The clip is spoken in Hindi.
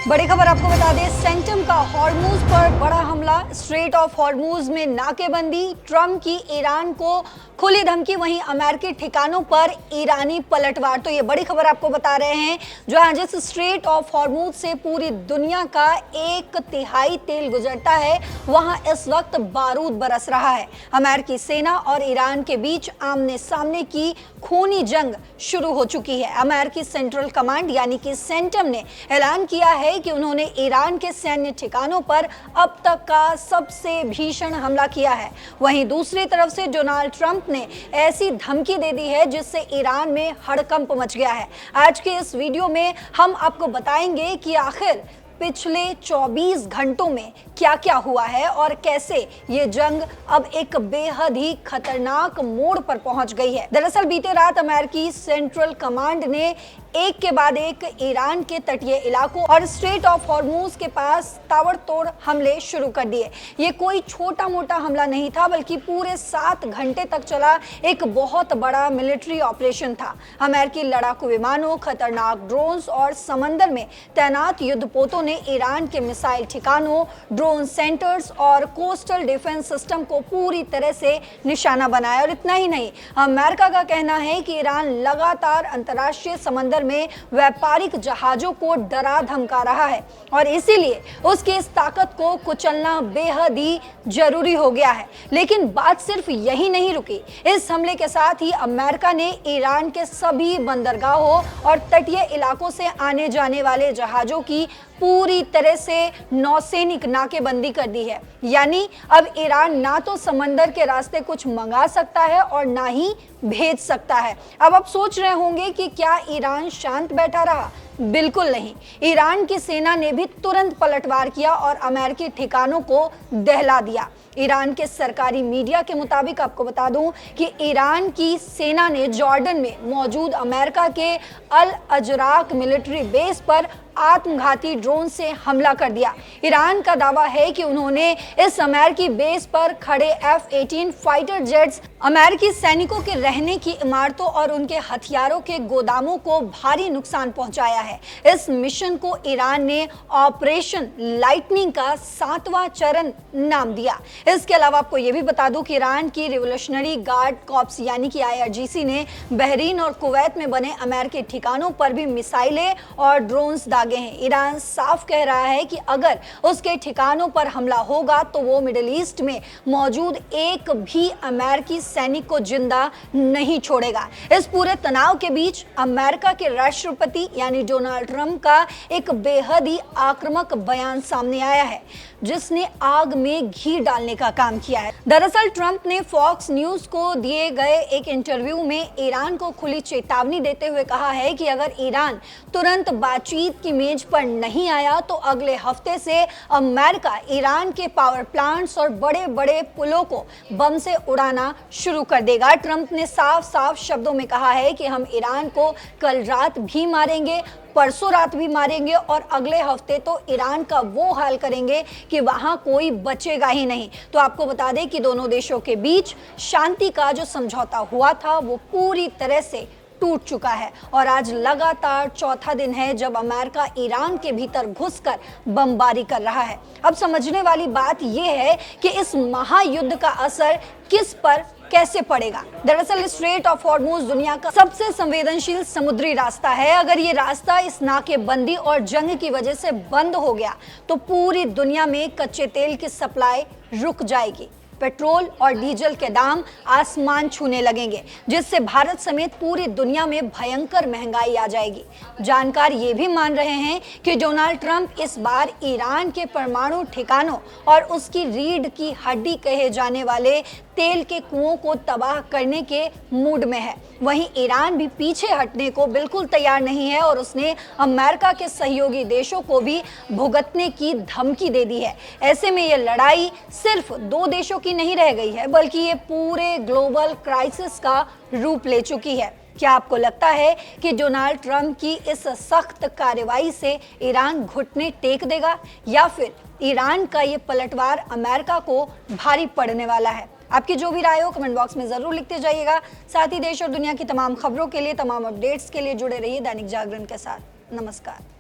बड़ी खबर आपको बता दें, सेंटम का हॉर्मूज पर बड़ा हमला, स्ट्रेट ऑफ हॉर्मूज में नाकेबंदी, ट्रंप की ईरान को खुली धमकी, वहीं अमेरिकी ठिकानों पर ईरानी पलटवार। तो ये बड़ी खबर आपको बता रहे हैं, जहां जिस स्ट्रेट ऑफ हॉर्मूज से पूरी दुनिया का 1/3 तेल गुजरता है, वहां इस वक्त बारूद बरस रहा है। अमेरिकी सेना और ईरान के बीच आमने सामने की खूनी जंग शुरू हो चुकी है। अमेरिकी सेंट्रल कमांड यानी कि सेंटम ने ऐलान किया है कि उन्होंने ईरान के सैन्य ठिकानों पर अब तक का सबसे भीषण हमला किया है। वहीं दूसरी तरफ से डोनाल्ड ट्रंप ने ऐसी धमकी दे दी है जिससे ईरान में हड़कंप मच गया है। आज के इस वीडियो में हम आपको बताएंगे कि आखिर पिछले 24 घंटों में क्या क्या हुआ है और कैसे ये जंग अब एक बेहद ही खतरनाक मोड़ पर पहुंच गई है। दरअसल बीते रात अमेरिकी सेंट्रल कमांड ने एक के बाद एक ईरान के तटीय इलाकों और स्ट्रेट ऑफ हॉर्मूज के पास ताबड़तोड़ हमले शुरू कर दिए। ये कोई छोटा मोटा हमला नहीं था, बल्कि पूरे 7 घंटे तक चला एक बहुत बड़ा मिलिट्री ऑपरेशन था। अमेरिकी लड़ाकू विमानों, खतरनाक ड्रोन्स और समंदर में तैनात युद्धपोतों ने ईरान के मिसाइल ठिकानों, ड्रोन सेंटर्स और कोस्टल डिफेंस सिस्टम को पूरी तरह से निशाना बनाया। और इतना ही नहीं, अमेरिका का कहना है कि ईरान लगातार अंतर्राष्ट्रीय समंदर में व्यापारिक जहाजों को डरा धमका रहा है और इसीलिए उसकी इस ताकत को कुचलना बेहद ही जरूरी हो गया है। लेकिन बात सिर्फ यही नहीं रुकी। इस हमले के साथ ही अमेरिका ने ईरान के सभी बंदरगाहों और तटीय इलाकों से आने जाने वाले जहाजों की पूरी तरह से नौसैनिक नाकेबंदी कर दी है। यानी अब ईरान ना तो समंदर के रास्ते कुछ मंगा सकता है और ना ही भेज सकता है। अब आप सोच रहे होंगे कि क्या ईरान शांत बैठा रहा? बिल्कुल नहीं। ईरान की सेना ने भी तुरंत पलटवार किया और अमेरिकी ठिकानों को दहला दिया। ईरान के सरकारी मीडिया के मुताबिक आपको बता दूं कि ईरान की सेना ने जॉर्डन में मौजूद अमेरिका के अल अजराक मिलिट्री बेस पर आत्मघाती ड्रोन से हमला कर दिया। ईरान का दावा है कि उन्होंने इस अमेरिकी बेस पर खड़े F-18 फाइटर जेट्स, अमेरिकी सैनिकों के रहने की इमारतों और उनके हथियारों के गोदामों को भारी नुकसान पहुंचाया है। इस मिशन को ईरान ने ऑपरेशन लाइटनिंग का 7वां चरण नाम दिया। इसके अलावा आपको यह भी बता दूं कि ईरान की रिवोल्यूशनरी गार्ड कॉर्प्स यानी कि IRGC ने बहरीन और कुवैत में बने अमेरिकी ठिकानों पर भी मिसाइलें और ड्रोन्स दागे हैं। ईरान साफ कह रहा है कि अगर उसके ठिकानों पर हमला होगा तो वो मिडिल ईस्ट में मौजूद एक भी अमेरिकी सैनिक को जिंदा नहीं छोड़ेगा। इस पूरे तनाव के बीच अमेरिका के राष्ट्रपति यानी डोनाल्ड ट्रंप का एक बेहद ही आक्रामक बयान सामने आया है, जिसने आग में घी डालने का काम किया है। दरअसल ट्रंप ने फॉक्स न्यूज को दिए गए एक इंटरव्यू में ईरान को खुली चेतावनी देते हुए कहा है कि अगर ईरान तुरंत बातचीत की मेज पर नहीं आया तो अगले हफ्ते से अमेरिका ईरान के पावर प्लांट्स और बड़े बड़े पुलों को बम से उड़ाना शुरू कर देगा। ट्रंप ने साफ साफ शब्दों में कहा है कि हम ईरान को कल रात भी मारेंगे, परसों रात भी मारेंगे और अगले हफ्ते तो ईरान का वो हाल करेंगे कि वहां कोई बचेगा ही नहीं। तो आपको बता दें कि दोनों देशों के बीच शांति का जो समझौता हुआ था वो पूरी तरह से टूट चुका है और आज लगातार चौथा दिन है जब अमेरिका ईरान के भीतर घुसकर बमबारी कर रहा है। अब समझने वाली बात यह है कि इस महायुद्ध का असर किस पर कैसे पड़ेगा। दरअसल स्ट्रेट ऑफ हॉर्मूज दुनिया का सबसे संवेदनशील समुद्री रास्ता है। अगर ये रास्ता इस नाकेबंदी और जंग की वजह से बंद हो गया तो पूरी दुनिया में कच्चे तेल की सप्लाई रुक जाएगी। पेट्रोल और डीजल के दाम आसमान छूने लगेंगे, जिससे भारत समेत पूरी दुनिया में भयंकर महंगाई आ जाएगी। जानकार ये भी मान रहे हैं कि डोनाल्ड ट्रंप इस बार ईरान के परमाणु ठिकानों और उसकी रीढ़ की हड्डी कहे जाने वाले तेल के कुओं को तबाह करने के मूड में है। वहीं ईरान भी पीछे हटने को बिल्कुल तैयार नहीं है और उसने अमेरिका के सहयोगी देशों को भी भुगतने की धमकी दे दी है। ऐसे में ये लड़ाई सिर्फ 2 देशों की नहीं रह गई है, बल्कि ये पूरे ग्लोबल क्राइसिस का रूप ले चुकी है। क्या आपको लगता है कि डोनाल्ड ट्रंप की इस सख्त कार्रवाई से ईरान घुटने टेक देगा या फिर ईरान का ये पलटवार अमेरिका को भारी पड़ने वाला है? आपकी जो भी राय हो कमेंट बॉक्स में जरूर लिखते जाइएगा। साथ ही देश और दुनिया की तमाम खबरों के लिए, तमाम अपडेट्स के लिए जुड़े रहिए दैनिक जागरण के साथ। नमस्कार।